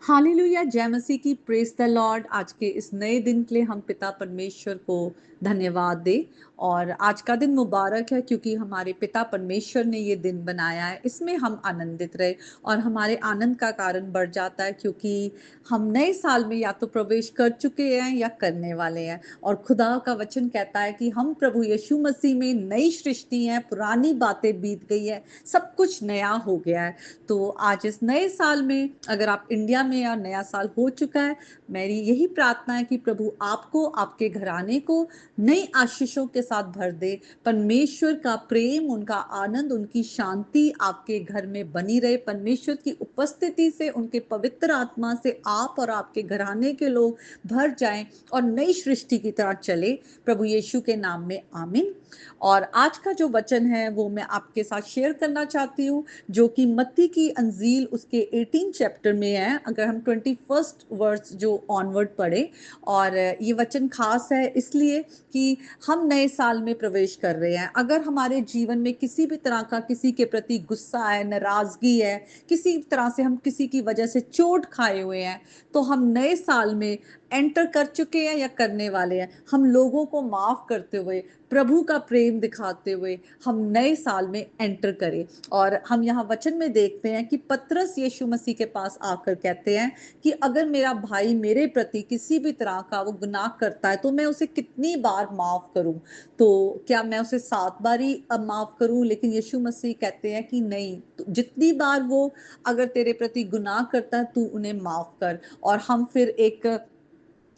Hallelujah, जय मसीह की, praise the Lord. आज के इस नए दिन के लिए हम पिता परमेश्वर को धन्यवाद दें। और आज का दिन मुबारक है क्योंकि हमारे पिता परमेश्वर ने ये दिन बनाया है, इसमें हम आनंदित रहे। और हमारे आनंद का कारण बढ़ जाता है क्योंकि हम नए साल में या तो प्रवेश कर चुके हैं या करने वाले हैं। और खुदा का वचन कहता है कि हम प्रभु यीशु मसीह में नई सृष्टि हैं, पुरानी बातें बीत गई है, सब कुछ नया हो गया है। तो आज इस नए साल में अगर आप इंडिया में या नया साल हो चुका है, मेरी यही प्रार्थना है कि प्रभु आपको, आपके घराने को नई आशीषों के साथ भर दे। परमेश्वर का प्रेम, उनका आनंद, उनकी शांति आपके घर में बनी रहे। परमेश्वर की उपस्थिति से, उनके पवित्र आत्मा से आप और आपके घराने के लोग भर जाएं और नई सृष्टि की तरह चले। प्रभु यीशु के नाम में आमीन। और आज का जो वचन है वो मैं आपके साथ शेयर करना चाहती हूँ, जो कि मत्ती की अंजील उसके 18 चैप्टर में है। अगर हम 21st वर्स जो ऑनवर्ड पढ़े, और ये वचन खास है इसलिए कि हम नए साल में प्रवेश कर रहे हैं। अगर हमारे जीवन में किसी भी तरह का किसी के प्रति गुस्सा है, नाराजगी है, किसी तरह से हम किसी की वजह से चोट खाए हुए हैं, तो हम नए साल में एंटर कर चुके हैं या करने वाले हैं। हम लोगों को माफ करते हुए, प्रभु का प्रेम दिखाते हुए हम नए साल में एंटर करें। और हम यहाँ वचन में देखते हैं कि पतरस यीशु मसीह के पास आकर कहते हैं कि अगर मेरा भाई मेरे प्रति किसी भी तरह का वो गुनाह करता है तो मैं उसे कितनी बार माफ करूं। तो क्या मैं उसे 7 बार ही माफ करूं? लेकिन यीशु मसीह कहते हैं कि नहीं, तो जितनी बार वो अगर तेरे प्रति गुनाह करता है तू उन्हें माफ कर। और हम फिर एक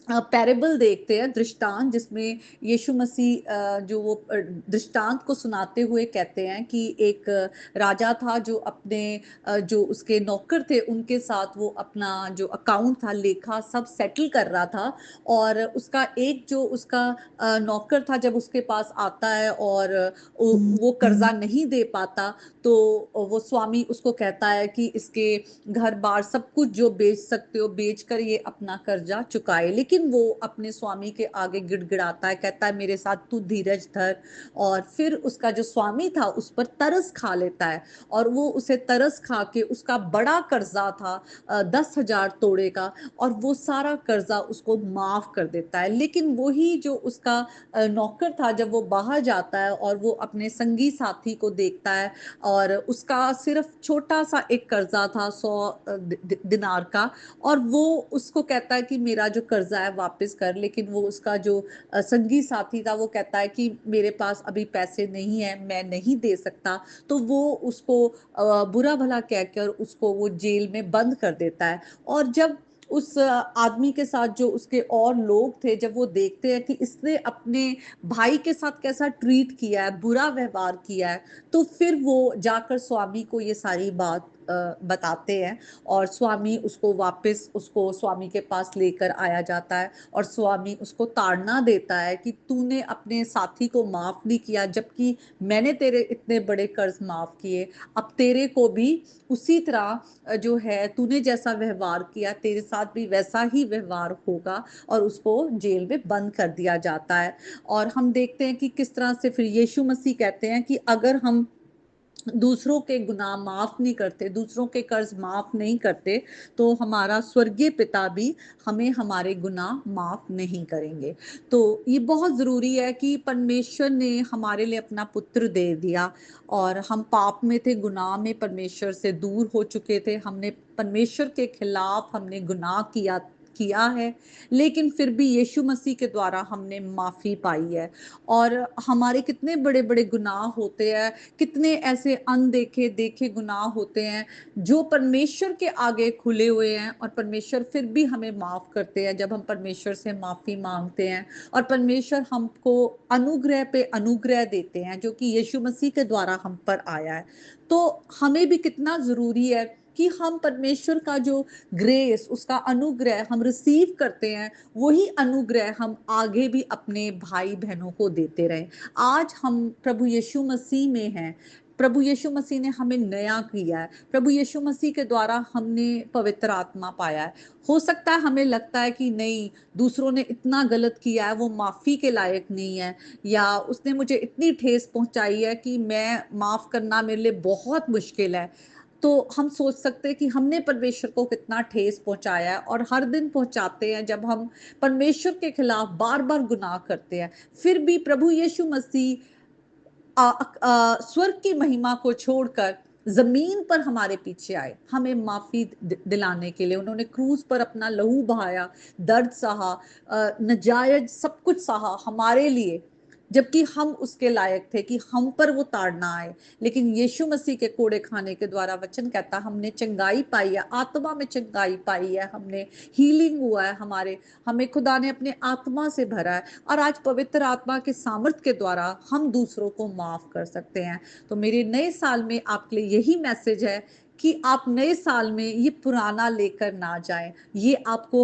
पैरेबल देखते हैं, दृष्टांत, जिसमें यीशु मसीह जो वो दृष्टांत को सुनाते हुए कहते हैं कि एक राजा था जो अपने जो उसके नौकर थे उनके साथ वो अपना जो अकाउंट था, लेखा सब सेटल कर रहा था। और उसका एक जो उसका नौकर था, जब उसके पास आता है और वो कर्जा नहीं दे पाता, तो वो स्वामी उसको कहता है कि इसके घर बार सब कुछ जो बेच सकते हो बेच कर ये अपना कर्जा चुकाए। लेकिन वो अपने स्वामी के आगे गिड़गिड़ाता है, कहता है मेरे साथ तू धीरज धर। और फिर उसका जो स्वामी था उस पर तरस खा लेता है, और वो उसे तरस खा के, उसका बड़ा कर्जा था 10,000 तोड़े का, और वो सारा कर्जा उसको माफ कर देता है। लेकिन वही जो उसका नौकर था, जब वो बाहर जाता है और वो अपने संगी साथी को देखता है, और उसका सिर्फ छोटा सा एक कर्जा था 100 दिनार का, और वो उसको कहता है कि मेरा जो कर्जा है वापस कर। लेकिन वो उसका जो संगी साथी था वो कहता है कि मेरे पास अभी पैसे नहीं है, मैं नहीं दे सकता। तो वो उसको बुरा भला कहकर उसको वो जेल में बंद कर देता है। और जब उस आदमी के साथ जो उसके और लोग थे, जब वो देखते हैं कि इसने अपने भाई के साथ कैसा ट्रीट किया है, बुरा व्यवहार किया है, तो फिर वो जाकर स्वामी को ये सारी बात बताते हैं। और स्वामी उसको वापस, उसको स्वामी के पास लेकर आया जाता है, और स्वामी उसको ताड़ना देता है कि तूने अपने साथी को माफ नहीं किया, जबकि मैंने तेरे इतने बड़े कर्ज माफ किए। अब तेरे को भी उसी तरह जो है, तूने जैसा व्यवहार किया तेरे साथ भी वैसा ही व्यवहार होगा। और उसको जेल में बंद कर दिया जाता है। और हम देखते हैं कि किस तरह से फिर यीशु मसीह कहते हैं कि अगर हम दूसरों के गुनाह माफ नहीं करते, दूसरों के कर्ज माफ नहीं करते, तो हमारा स्वर्गीय पिता भी हमें हमारे गुनाह माफ नहीं करेंगे। तो ये बहुत जरूरी है कि परमेश्वर ने हमारे लिए अपना पुत्र दे दिया, और हम पाप में थे, गुनाह में परमेश्वर से दूर हो चुके थे, हमने परमेश्वर के खिलाफ हमने गुनाह किया है। लेकिन फिर भी यीशु मसीह के द्वारा हमने माफी पाई है। और हमारे कितने बड़े बड़े गुनाह होते हैं, कितने ऐसे अनदेखे देखे गुनाह होते हैं जो परमेश्वर के आगे खुले हुए हैं, और परमेश्वर फिर भी हमें माफ करते हैं जब हम परमेश्वर से माफी मांगते हैं। और परमेश्वर हमको अनुग्रह पे अनुग्रह देते हैं, जो कि यीशु मसीह के द्वारा हम पर आया है। तो हमें भी कितना जरूरी है कि हम परमेश्वर का जो ग्रेस, उसका अनुग्रह हम रिसीव करते हैं, वही अनुग्रह हम आगे भी अपने भाई बहनों को देते रहें। आज हम प्रभु यीशु मसीह में हैं, प्रभु यीशु मसीह ने हमें नया किया है, प्रभु यीशु मसीह के द्वारा हमने पवित्र आत्मा पाया है। हो सकता है हमें लगता है कि नहीं, दूसरों ने इतना गलत किया है, वो माफी के लायक नहीं है, या उसने मुझे इतनी ठेस पहुंचाई है कि मैं माफ करना मेरे लिए बहुत मुश्किल है। तो हम सोच सकते हैं कि हमने परमेश्वर को कितना ठेस पहुंचाया है, और हर दिन पहुंचाते हैं जब हम परमेश्वर के खिलाफ बार बार गुनाह करते हैं। फिर भी प्रभु यीशु मसीह स्वर्ग की महिमा को छोड़कर जमीन पर हमारे पीछे आए, हमें माफी दिलाने के लिए। उन्होंने क्रूज पर अपना लहू बहाया, दर्द सहा, नजायज सब कुछ सहा हमारे लिए, जबकि हम उसके लायक थे कि हम पर वो ताड़ना आए। लेकिन यीशु मसीह के कोड़े खाने के द्वारा वचन कहता हमने चंगाई पाई है, आत्मा में चंगाई पाई है, हमने हीलिंग हुआ है, हमें खुदा ने अपने आत्मा से भरा है, और आज पवित्र आत्मा के सामर्थ के द्वारा हम दूसरों को माफ कर सकते हैं। तो मेरे नए साल में आपके लिए यही मैसेज है कि आप नए साल में ये पुराना लेकर ना जाएं। ये आपको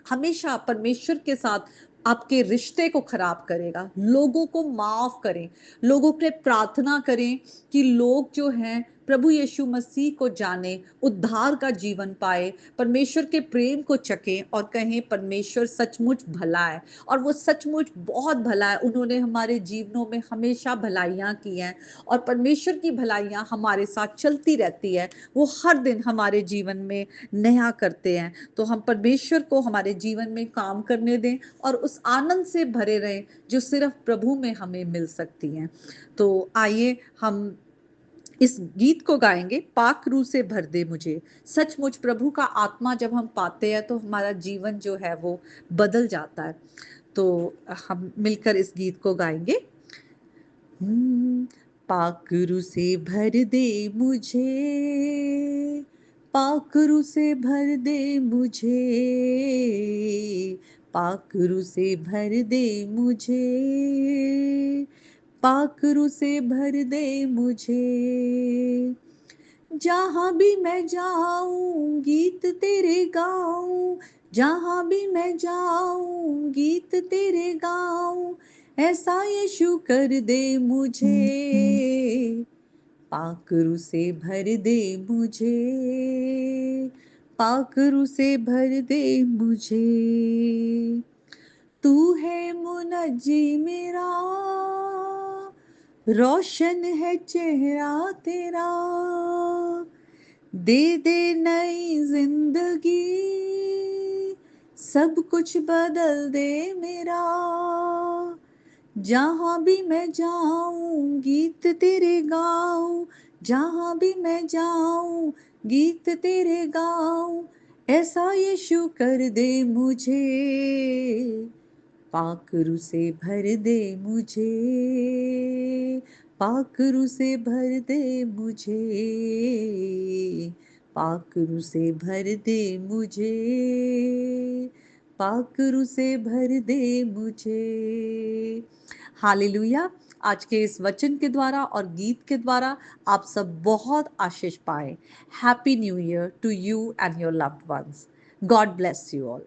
हमेशा परमेश्वर के साथ आपके रिश्ते को खराब करेगा। लोगों को माफ करें, लोगों पे प्रार्थना करें कि लोग जो हैं प्रभु यीशु मसीह को जाने, उद्धार का जीवन पाए, परमेश्वर के प्रेम को चखें और कहें परमेश्वर सचमुच भला है, और वो सचमुच बहुत भला है। उन्होंने हमारे जीवनों में हमेशा भलाइयां की हैं, और परमेश्वर की भलाइयां हमारे साथ चलती रहती है। वो हर दिन हमारे जीवन में नया करते हैं। तो हम परमेश्वर को हमारे जीवन में काम करने दें और उस आनंद से भरे रहें जो सिर्फ प्रभु में हमें मिल सकती हैं। तो आइए हम इस गीत को गाएंगे, पाक रूह से भर दे मुझे। सचमुच प्रभु का आत्मा जब हम पाते हैं तो हमारा जीवन जो है वो बदल जाता है। तो हम मिलकर इस गीत को गाएंगे। पाक रूह से भर दे मुझे, पाक रूह से भर दे मुझे, पाक रूह से भर दे मुझे, पाक रूह से भर दे मुझे। जहाँ भी मैं जाऊं गीत तेरे गाऊं, जहाँ भी मैं जाऊं गीत तेरे गाऊं, ऐसा यीशु कर दे मुझे, पाक रूह से भर दे मुझे, पाक रूह से भर दे मुझे। तू है मुनज्जी मेरा, रोशन है चेहरा तेरा, दे दे नई जिंदगी, सब कुछ बदल दे मेरा। जहाँ भी मैं जाऊं गीत तेरे गाऊं, जहाँ भी मैं जाऊं गीत तेरे गाऊं, ऐसा यीशु कर दे मुझे, पाक रूह से भर दे मुझे, पाक रूह से भर दे मुझे, पाक रूह से भर दे मुझे, पाक रूह से भर दे मुझे। हालेलुया। आज के इस वचन के द्वारा और गीत के द्वारा आप सब बहुत आशीष पाए। Happy new year to you and your loved ones. God bless you all.